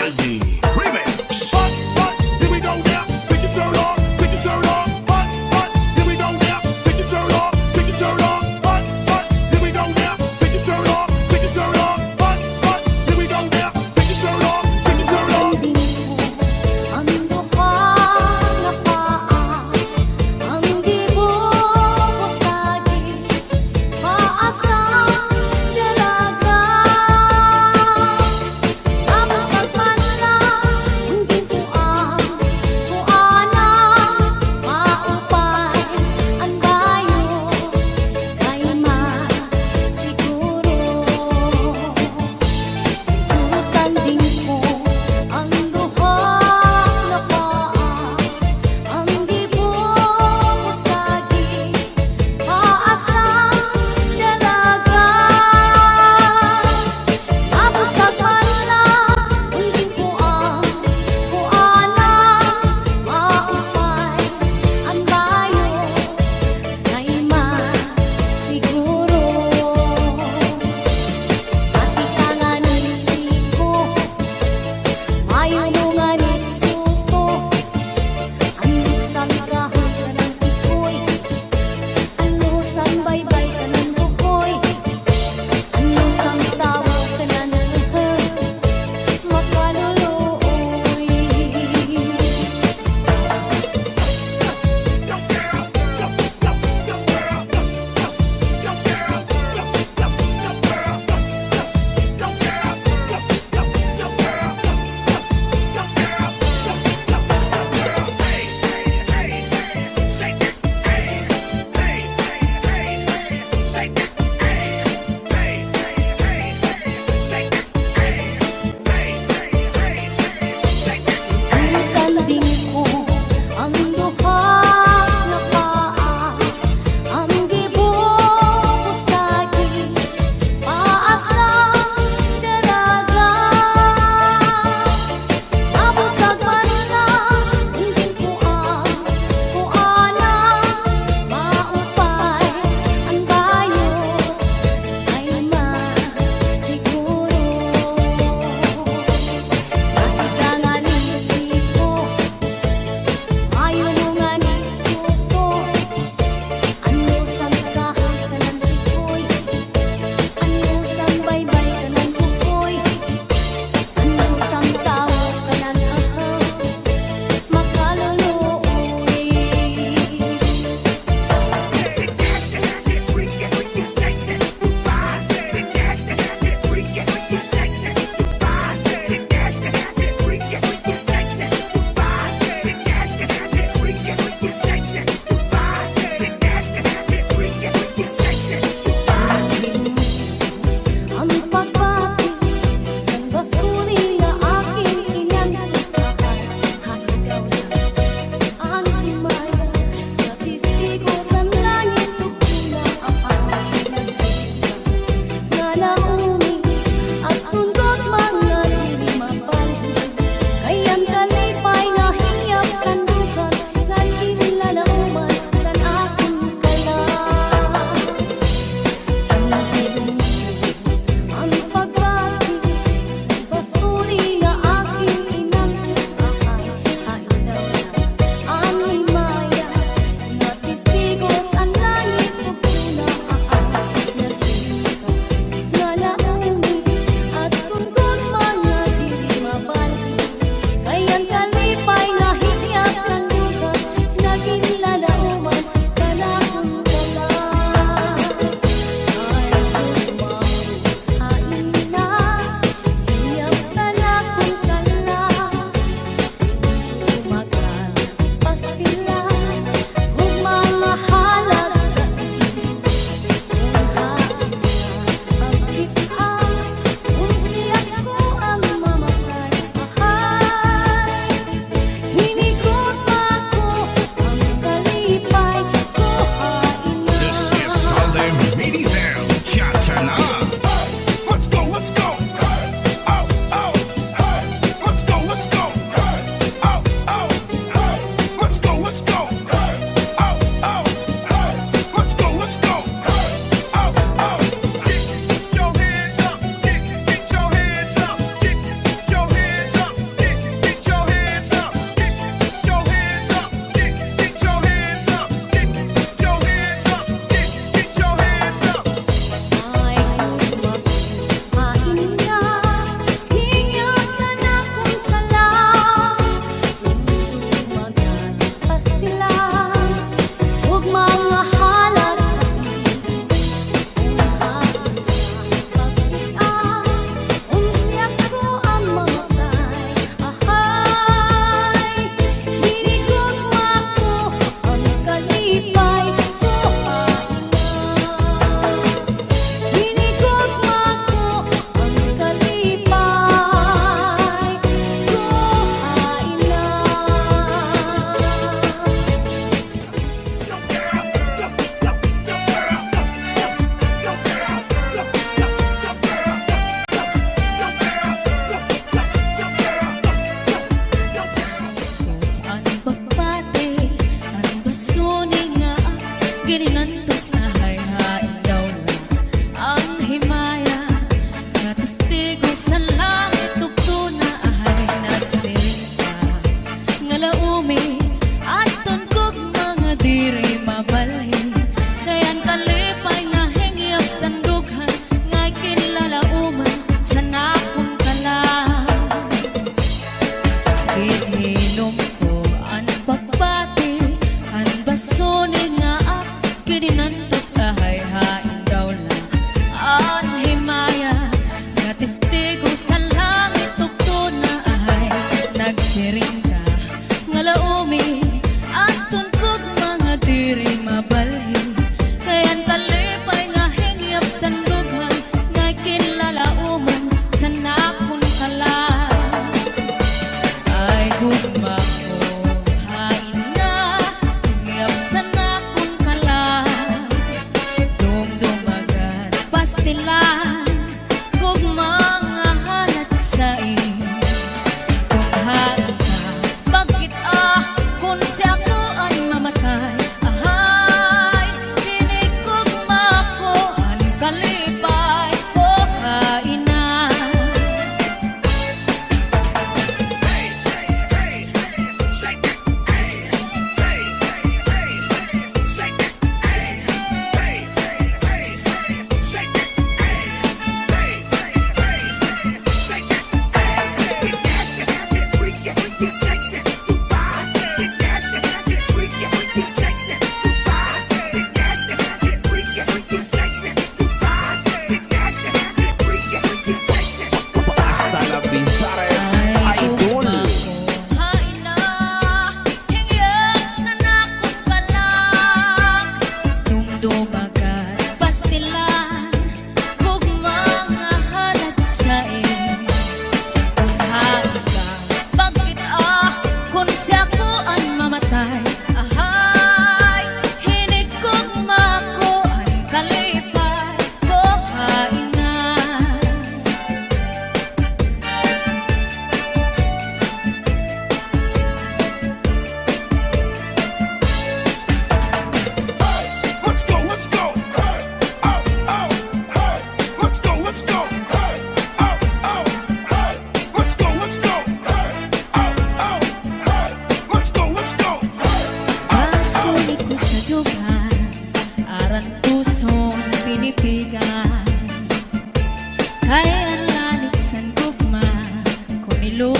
Baldi Remix. Hot, here we go now. Pick your shirt off, pick your shirt off. Hot, here we go now. Pick your shirt off, pick your shirt off. Hot, here we go now. Pick your shirt off, pick your shirt off. Hot, here we go now. Pick your shirt off, pick your shirt off. Ang bukang na paa, ang dibo ko saging, paasang dalaga. Tapos magmanlang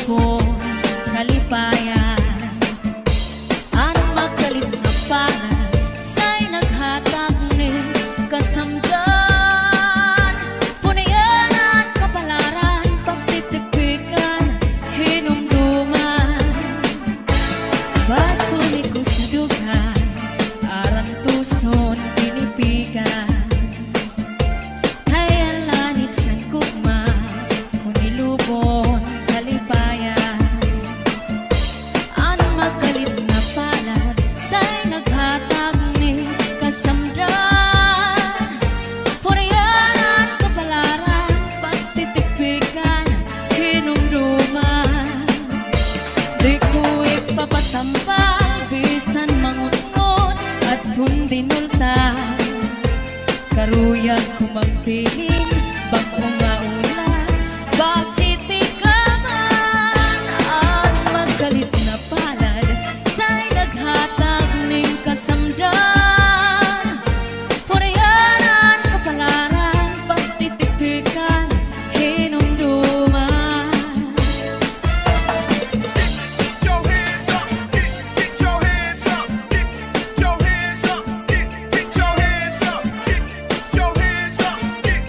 lubong kalipayan. Ang magalit na pangan sa'y naghatag ni kasamdan. Punayanan, kapalaran, pagtitipikan, hinumduman. Basuliko sa dugan, aran tuson, pinipigan. Hayalanit sa kukma, kunilubon, kalipayan. Ang magalit na palad sa'y naghatag ni kasamdan. Punayanan, kapalaran, pagtitipikan, hinumduman. Di ko ipapatampal, bisan mangunod at hundinulta. Karuyag ko magpiling, bako nga ulan, basiti ka man. Ang magalit na palad sa'y naghatag ning kasamdan. Punayanan, kapalaran, pagtitipikan, hinumduman. Get your hands up, get your hands up, get your hands up, get your hands up, get your hands up, get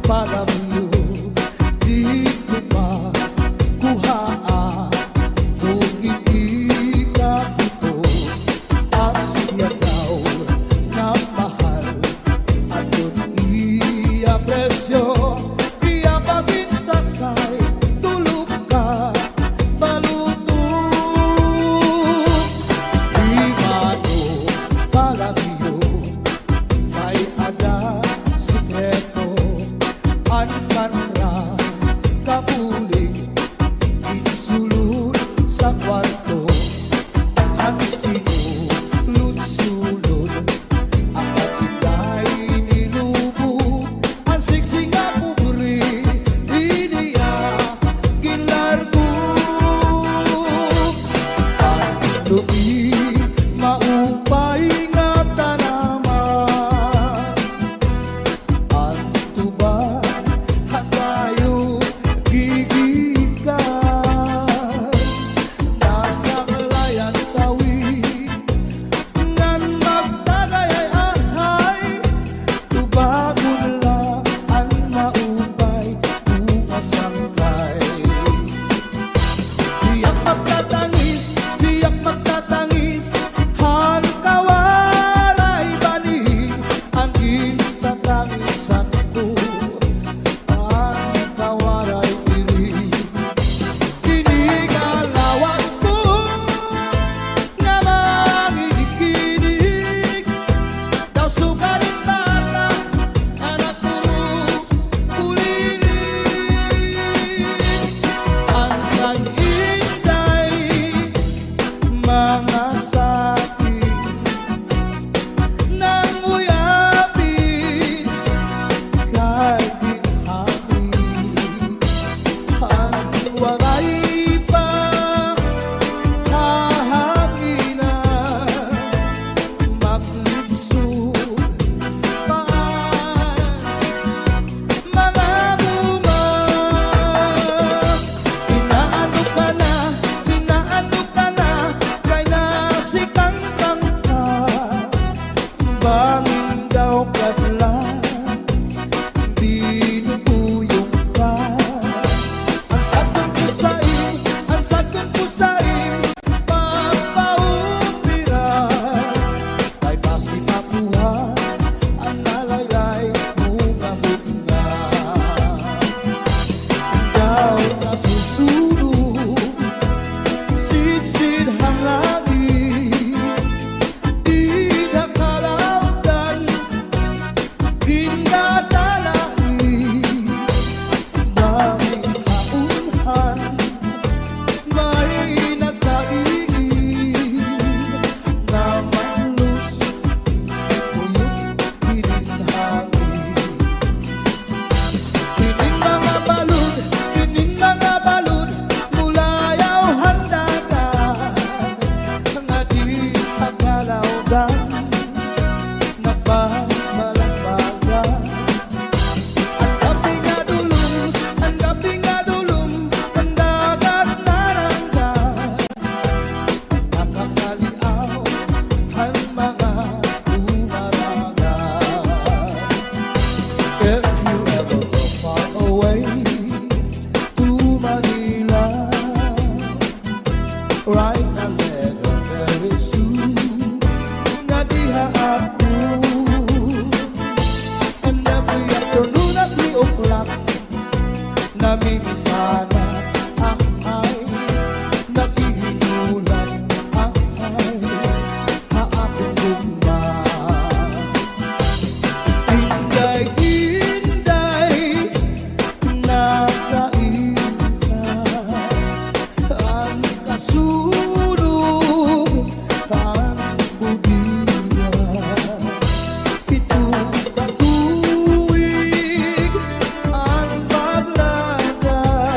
palamyo di ko makuhaan kung hindi ka ito asya daw na mahal at kung i-apresyo iyabagin sakay tulog ka malutong di mano palamyo may ada sikreto an kanra kapuling insulod sa kwarto ang sinulod-sulod ang katigay nilubog ang siksing nga pupuri iniya ginlargo ang tubi maupay nga tanaman ang tuba hatayo gigikan nasa kalayan tawid ngan magtagayay tubagon lang ang maupay bukas ang kay tiyak magtatangis han kawaray bani ang gintatangisan ko ang kawaray diri kinigalawas ko nga manginig-inig daw sugaling bata anak ko kulilig ang kay-inday mga sakit nang uyapin kay ginhapin ang walay pa kahanginan maglibsod paan mga bumag inaano ka na kay nasikang kang ka bangin daw kadlan binubuyong ka ang sakon ko sa'yo papaupiran kay basi makuha ang nalaylay mo nga bunga ikaw na susunod sidsid hang langit di nakalawdan ginadalain daming kaunhan may nagkaigin na manlus uyok pininhangin Kining mga balud mulayaw handagan nga di akalawdan nagbabalagbagan ang gabi nga dulong ang dagat naranggan nakakaliaw ang mga umaragan if you ever go far away to Manila write a letter very soon nga diha ako and every afternoon at 3 o'clock namimitanan ang ay naghihinulan ang ay haakong gugma inday nakain ka ang kasulog ang budiya ito katuwig ang paglagay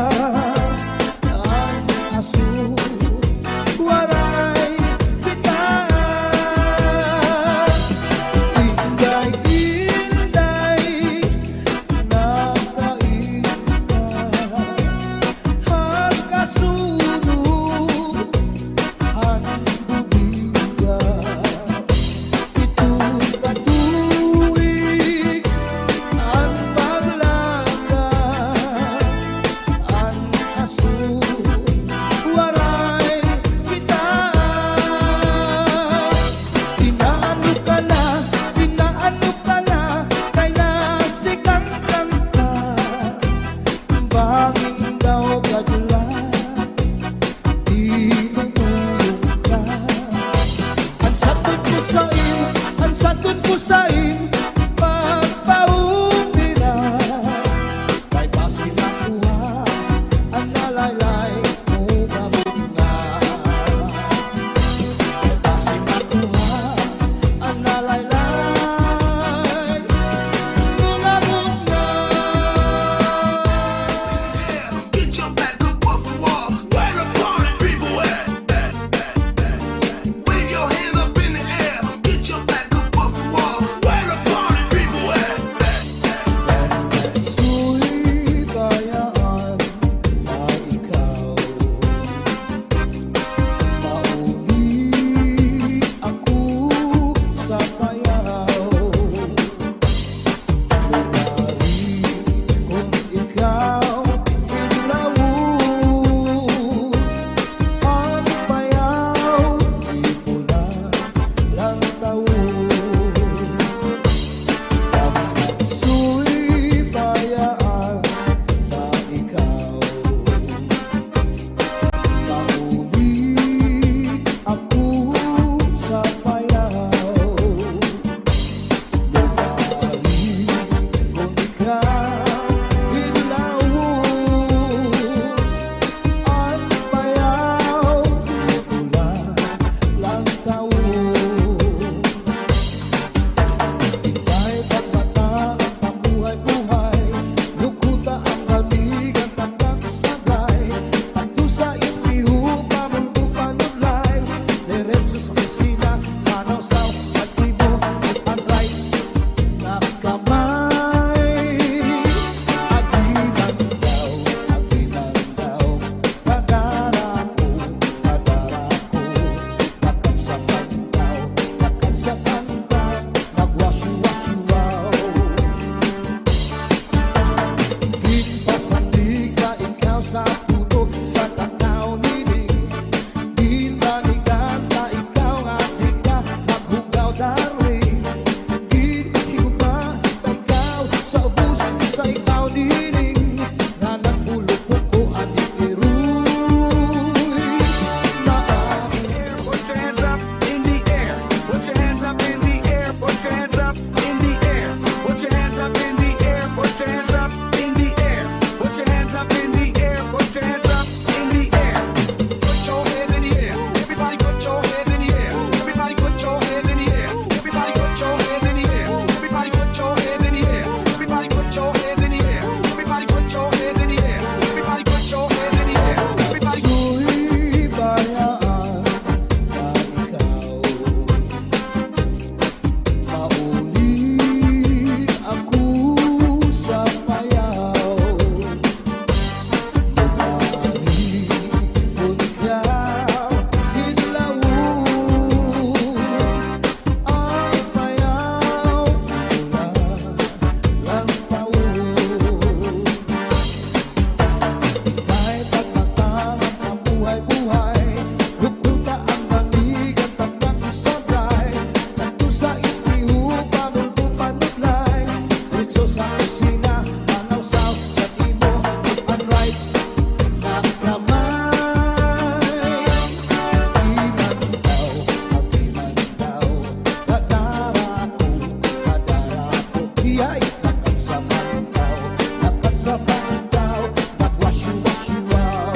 sa pagkaw, nagwasyo-wasyo-waw.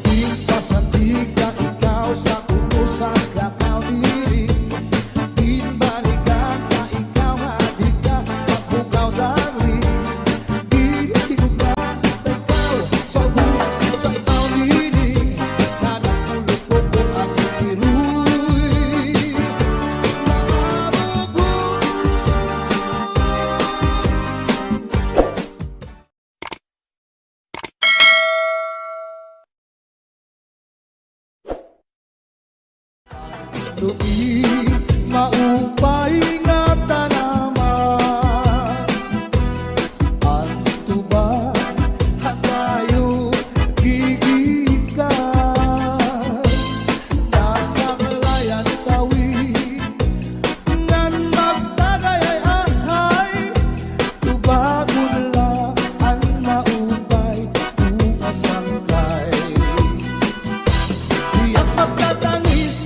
Di pasandig ka ikaw sa ulo sa kakao dili. Di balikan ka ikaw hadi ka pagbukaw dali. Di tiguga ikaw sa bus sa ikaw dili. Nanagulupot ko ang iruy. Tu'i maupay nga tanaman, ang tuba hatayo gigikan. Nasa kalayan tawi ngan magtagayay ahay, tubagon la ang maupay umasangkay. Diyak magtatangis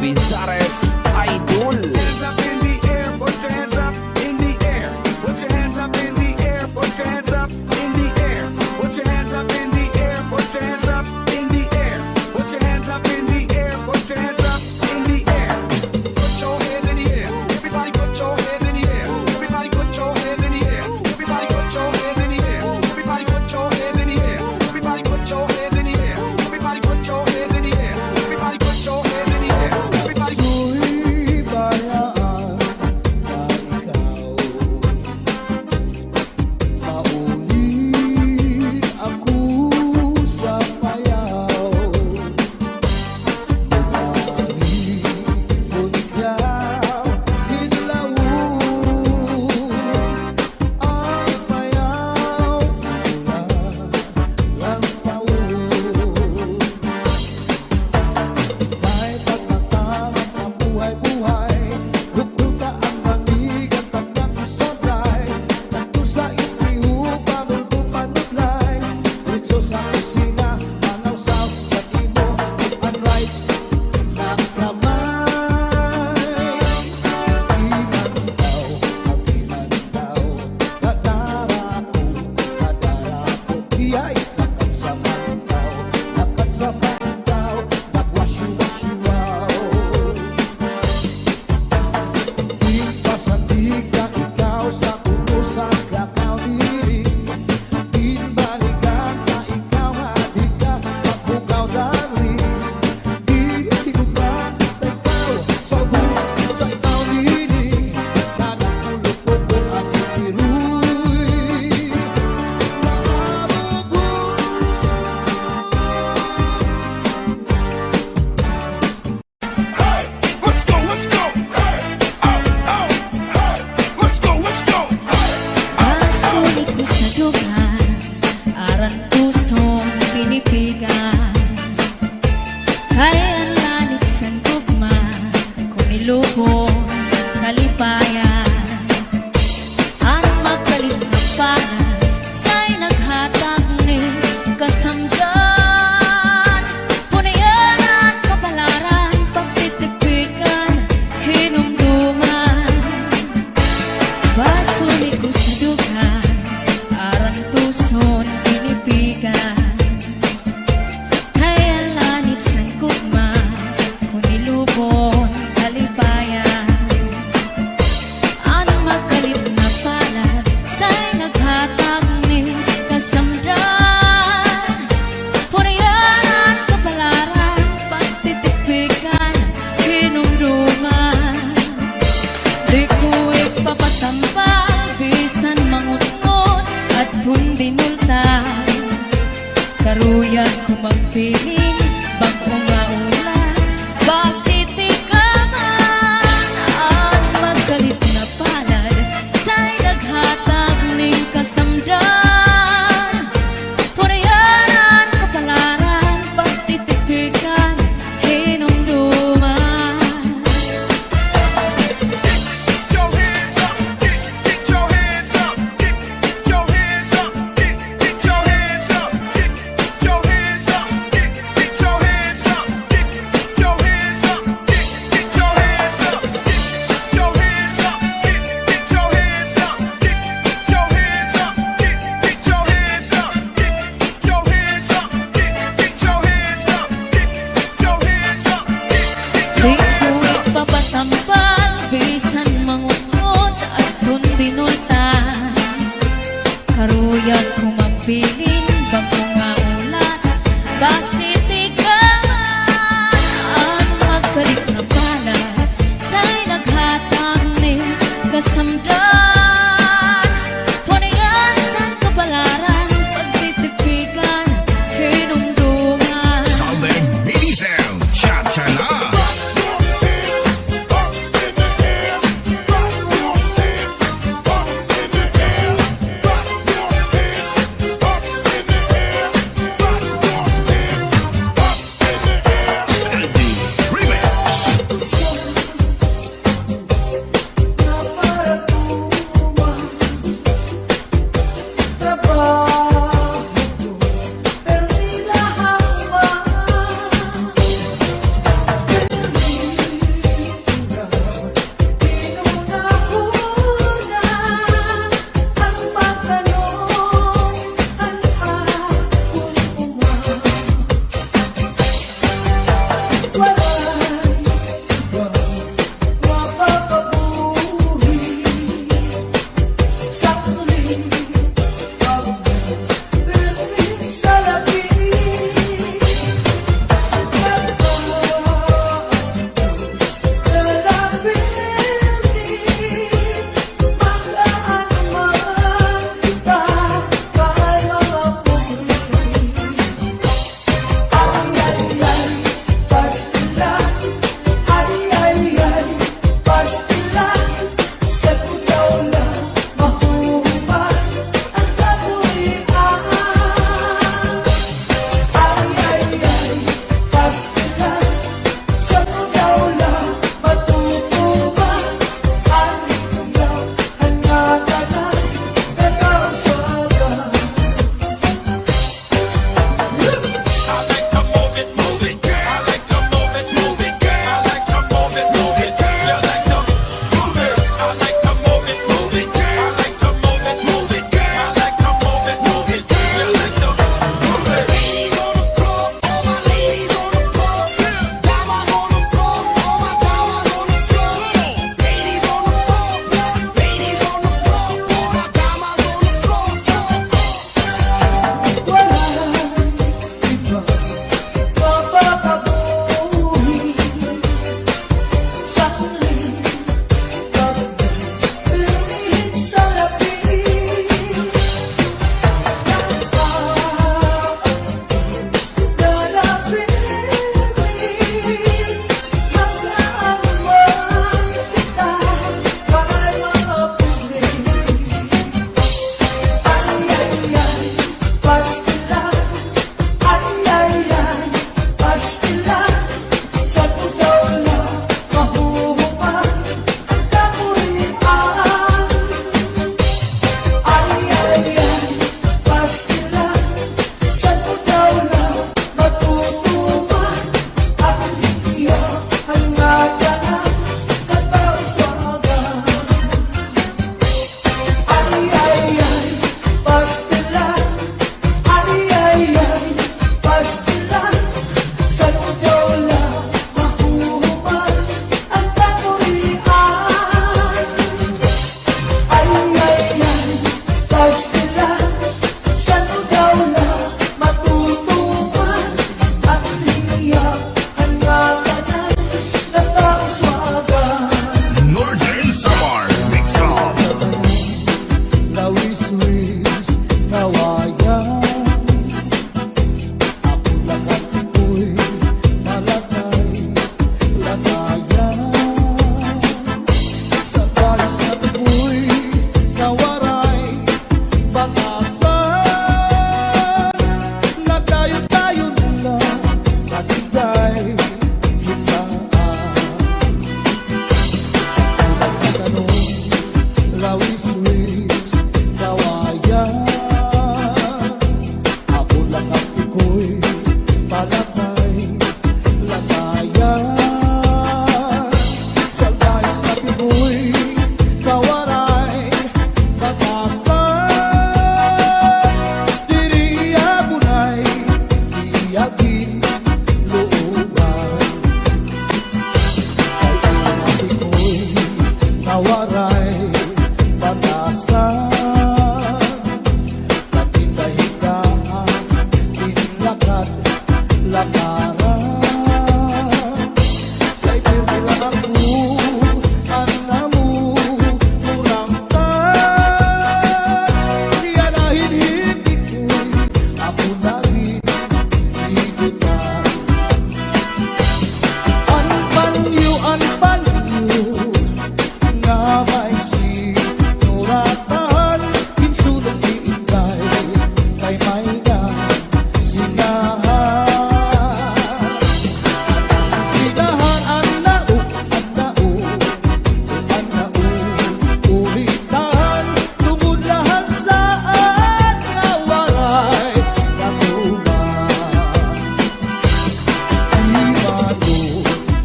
Bizares Idol. Hands up in the air, put your hands up in the air. Put your hands up in the air, put your hands up in the air. Put your hands up in the air, put your hands up in the air. Put your hands up in the air, put your hands up in the air. Put your hands in the air. Everybody put your hands in the air. Everybody put your hands in the air. Everybody put your hands in the air. Everybody put your hands in the air. Everybody put your hands in the air. Everybody put your hands in the air. Everybody put your hands in the air. Everybody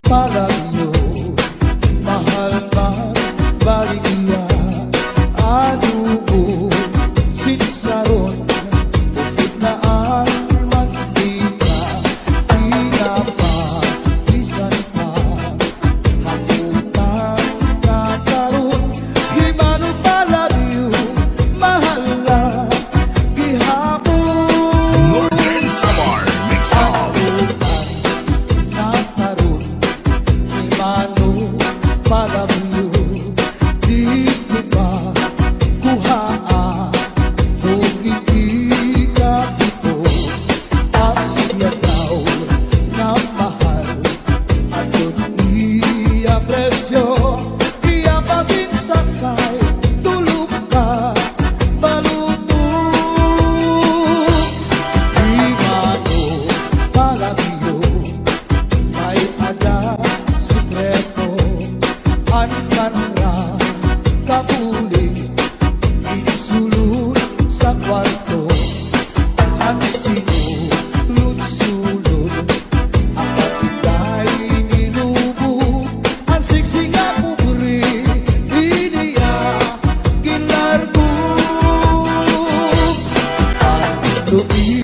Palagyo, mahal magbaligya, anubo, sitsaron, bukit na ang mantika, pinapagisan pa, hakutan kakaroon, himano palagyo, mahal na gihapon. Northern Samar Mix Hall. Nakaroon, himano palagyo, dito ba kuhaan, humiiga ito, asya daw na mahal, atot iya presyo, iya paginsakay, tulog ka, balutong. Himano palagyo, may ada sikreto, ang kanra kapuling, isulod sa kwarto, ang sinulod-sulod, ang patigay nilubo, ang siksing nga pupuri, iniya ginargo. Ang tubi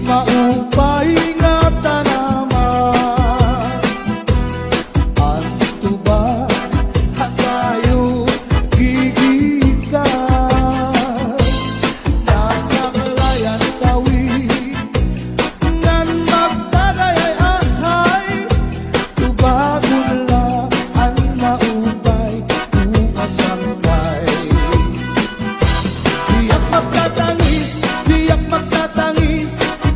maupay nga tanaman, ang tuba hatayo gigikan, nasa layan tawid ngan magdagay ahay, tubagon lang ang maupay umasangkay. Tiyak magtatangis,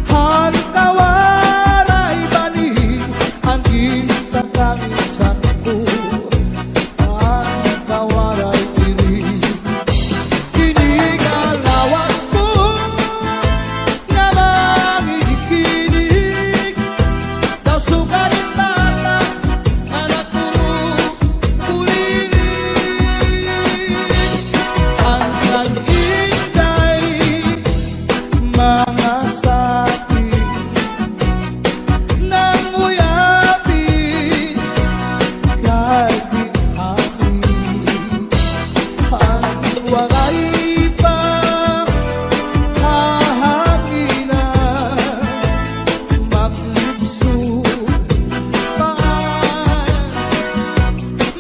hantawaray bani, ang gintatangisan ko, hantawaray diri. Kinigalawas mo nga mangikinig, daw sugarin bata, anak puro kulinig. Ang nag-intay, mga sakit, nanguyapin, kahit di amin. Ang wakay pa hahanginan, maglibsod paan,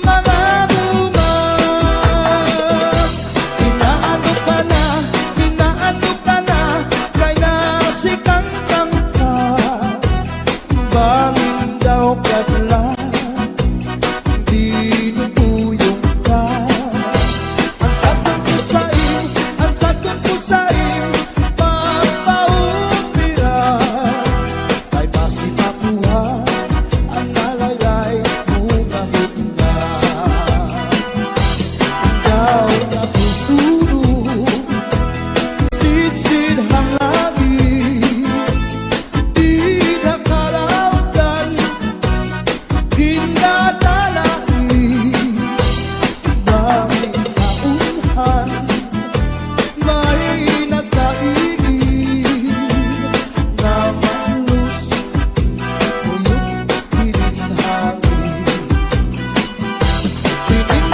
mga buman. Inaano ka na, kay nasikang ka, bangin daw kadla, di nutuyong ka. Ang sagot ko sa'yo, papaupira, kay basi makuha, ang nalaylay mo na. Ikaw na susunod, sidsid ang langit, di nakalautan, ginadalain, daming kaunhan, may nagkaigin, na malus, uyok hininhangin. Pining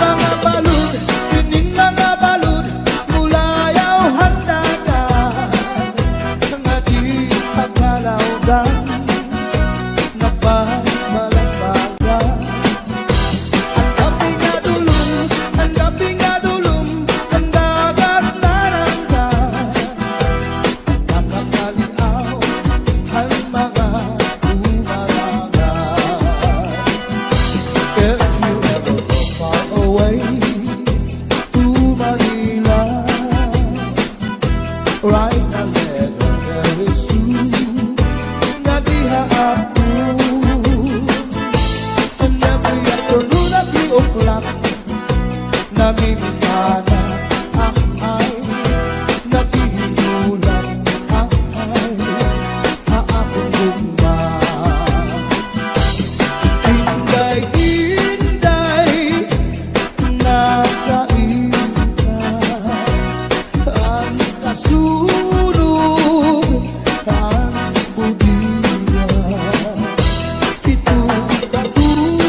mga balud, mulayaw handagan, nga di pagkalawdan, nagbabalagbagan. Ang gabi nga dulum, ang dagat naranggan, nakakaliaw ang mga umaragan. If you ever go far away to Manila, write a letter very soon, na diha ako. And every afternoon at 3 o'clock, namimigana ay nagihinulang ay haakong gumba. Inday-inday, nakainta, ang kasunod, ang budira. Ito katulad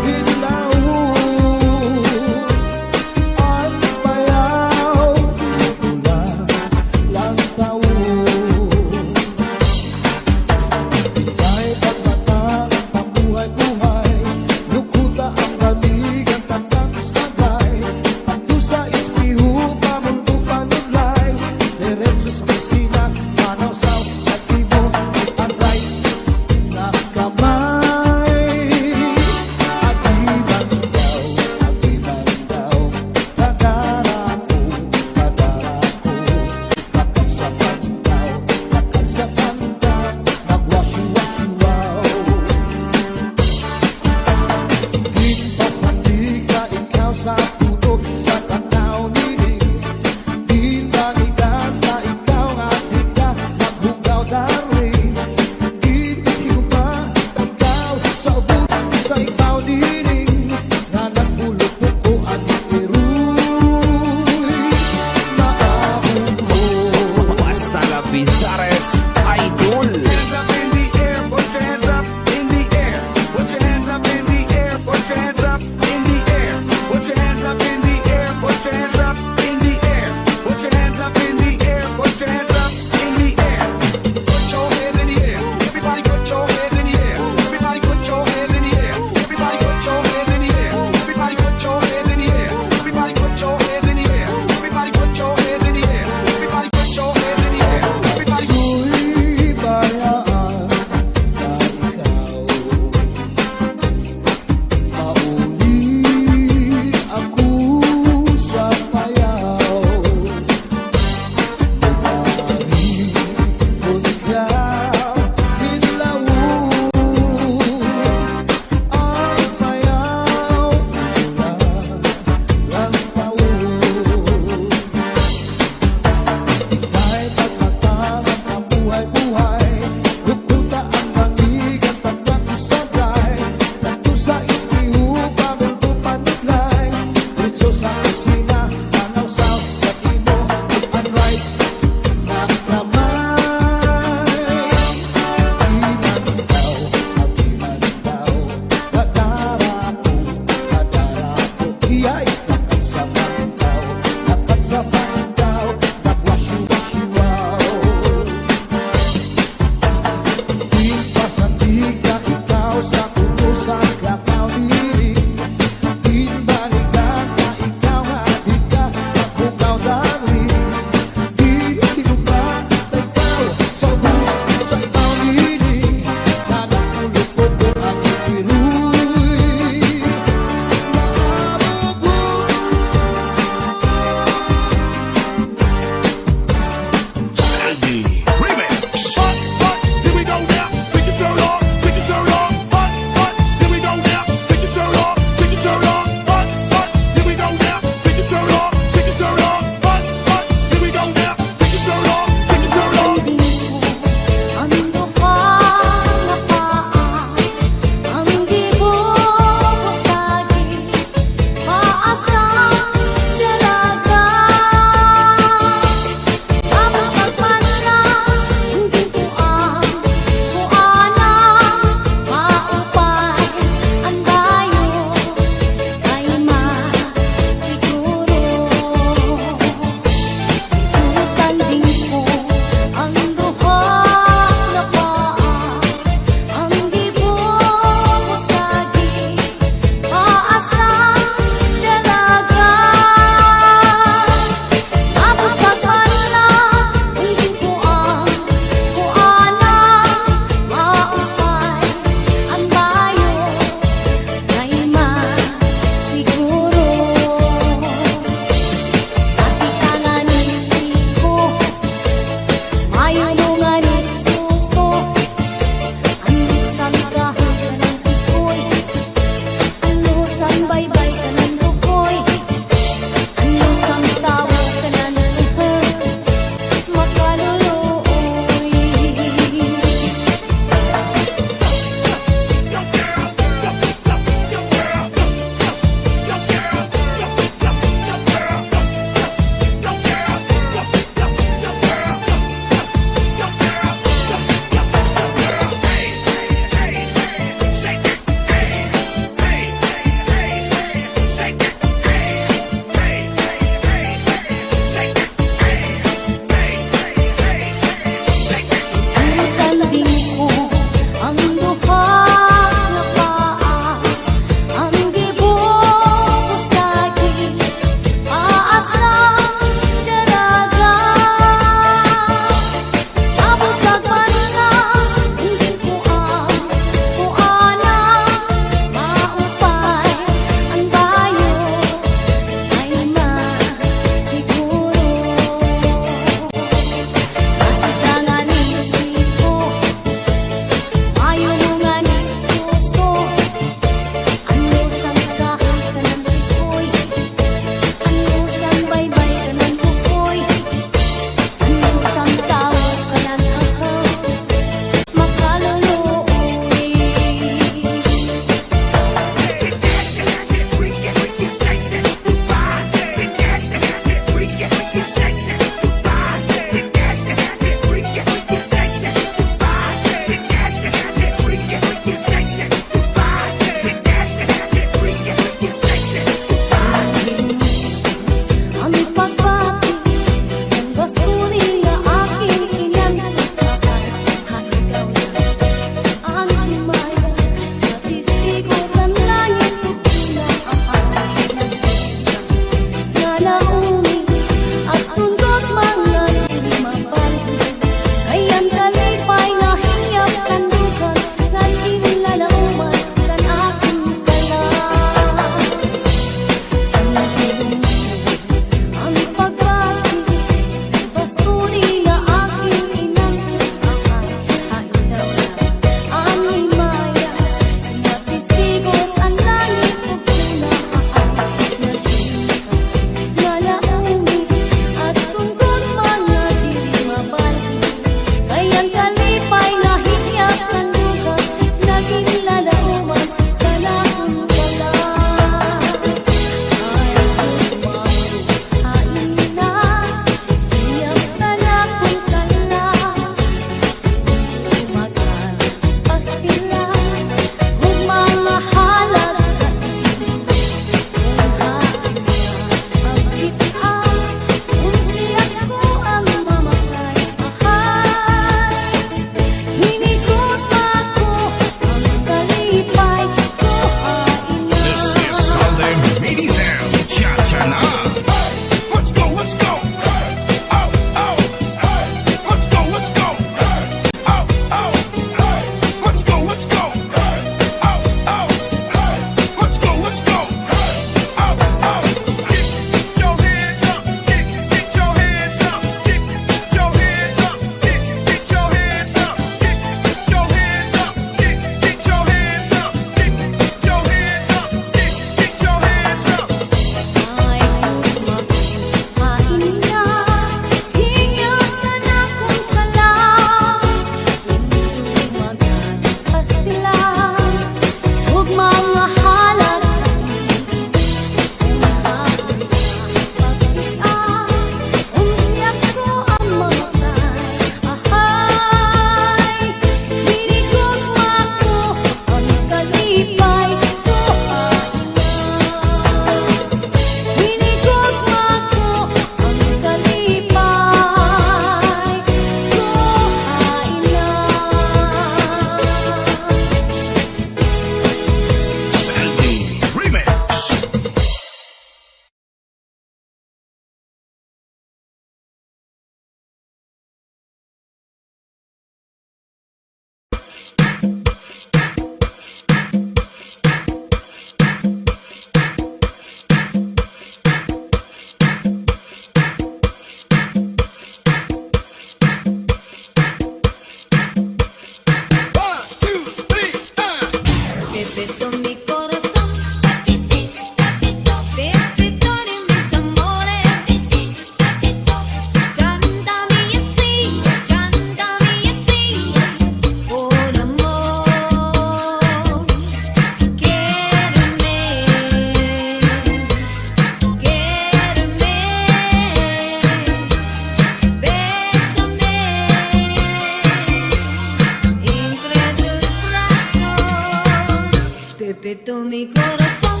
secreto mi corazón.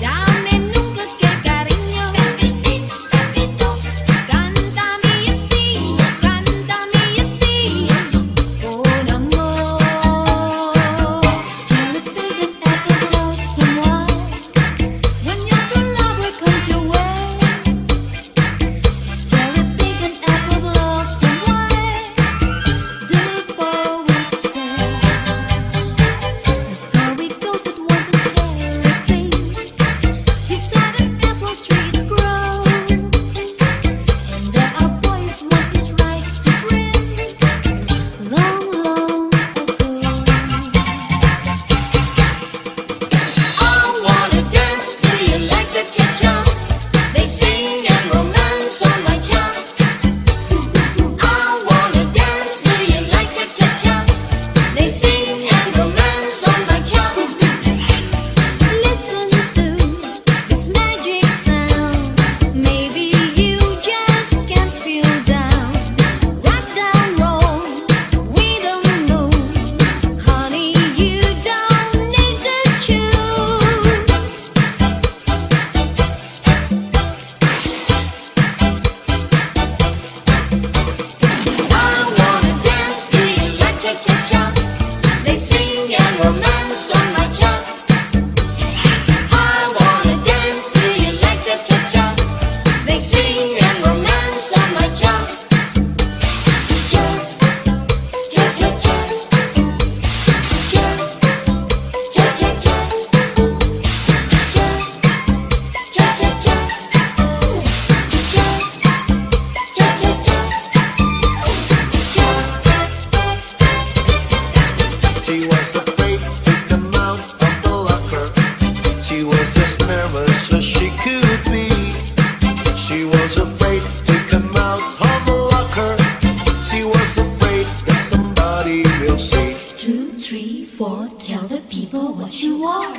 Dame nunca que cariño. Cántame así, con amor. Tell it big and ever blow someone. When your true lover comes your way. Tell it big and ever blow someone. Do it for what's said. The story goes it wasn't everything. He said an apple tree to grow, and there are boys what is right to bring. Long, long ago. I wanna dance to the electric cha-cha. They sing and romance on my cha. I wanna dance to the electric cha-cha. They sing and romance on my cha. Listen to this magic sound. Maybe you just can't feel down. Rock down, roll with the moon. Honey, you don't need to choose. I wanna dance to the electric cha-cha. They sing and romance on my cha. I wanna dance to the electric cha-cha. They sing and romance on my cha. Cha, cha, cha, cha. Cha, cha, cha, cha. Cha, cha, cha, cha. Cha, cha, cha, cha. Cha. She was afraid to come out of the locker. She was as nervous as she could be. She was afraid to come out of the locker. She was afraid that somebody will say 2, 3, 4, tell the people what you are.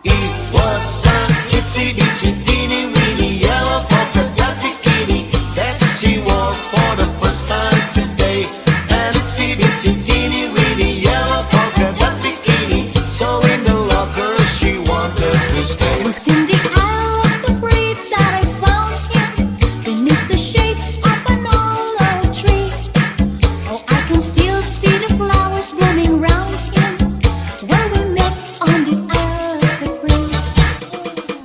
it was an itsy bitsy teeny weeny yellow polka dot bikini that she wore for the first time today. An itsy bitsy teeny weeny yellow polka dot bikini. So in the locker she wanted to stay. It was in the hour of the breeze that I found him, beneath the shade of an old tree. Oh, I can still see the flowers blooming round him, where we met on the Alpha Green.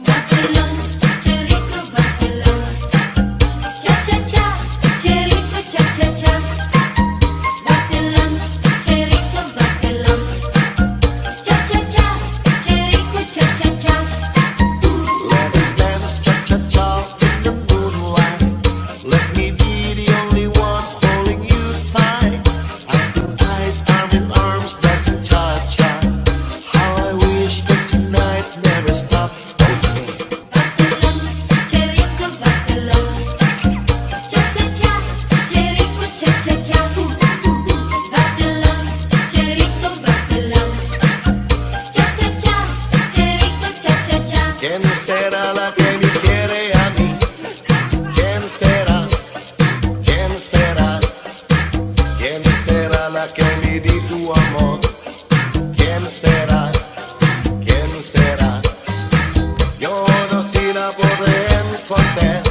Vacilón, cherico, vacilón. Cha-cha-cha, cherico, cha-cha-cha. Vacilón, cherico, vacilón. Cha-cha-cha, cherico, cha-cha-cha. Let us dance cha-cha-cha in the moonlight. Let me be the only one holding you tight. As the eyes arm in arms dancing cha-cha. How I wish that tonight never stopped. Vacilón, cherico, vacilón. Cha-cha-cha, cherico, cha-cha-cha. Vacilón, cherico, vacilón. Cha-cha-cha, cherico, cha-cha-cha. ¿Quién será la que me quiere a mí? ¿Quién será? ¿Quién será? ¿Quién será la que me di tu amor? ¿Quién será? ¿Quién será? Yo no sé la podré encontrar.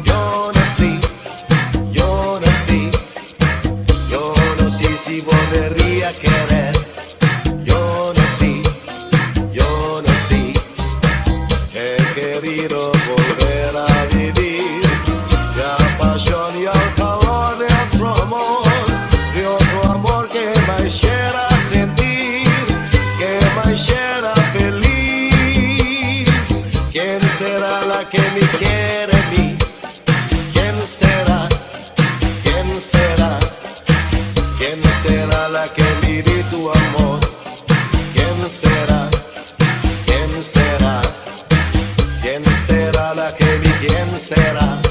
Yo no sé, yo no sé, yo no sé si volvería a querer. Yo no sé, yo no sé. He querido volver a vivir la pasión y el calor de otro amor que me hiciera sentir, que me hiciera feliz. ¿Quién será la que me quiere a mí? ¿Quién será? ¿Quién será? ¿Quién será la que me di tu amor? ¿Quién será? ¿Quién será? ¿Quién será la que me quién será?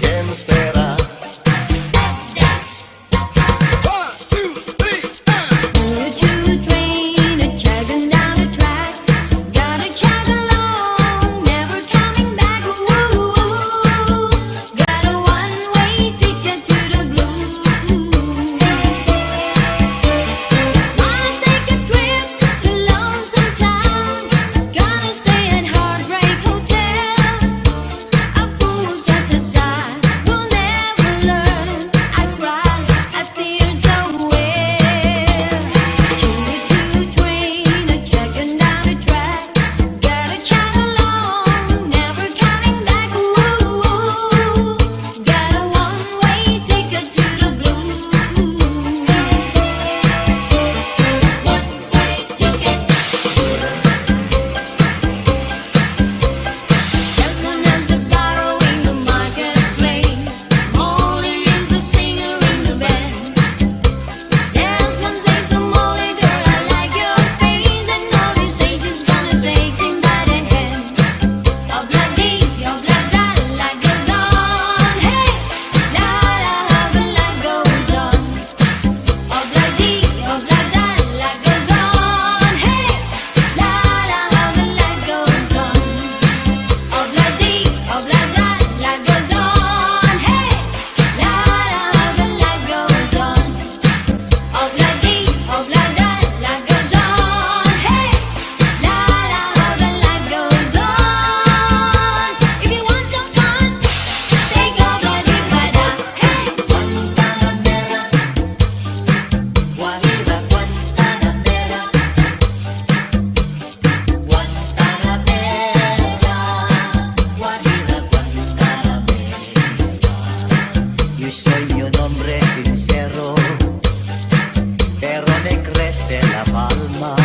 ¿Quién será? Choo-choo train a-chugging down the track. Gotta chug along, never coming back. Ooh, got a one-way ticket to the blues. Wanna take a trip to Yo soy un hombre sincero, pero me crece la palma.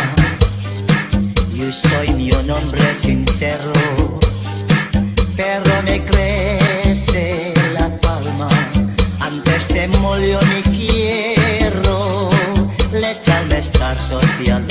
Yo soy un hombre sincero, pero me crece la palma. Antes te molió mi quiero, le echarme estar social.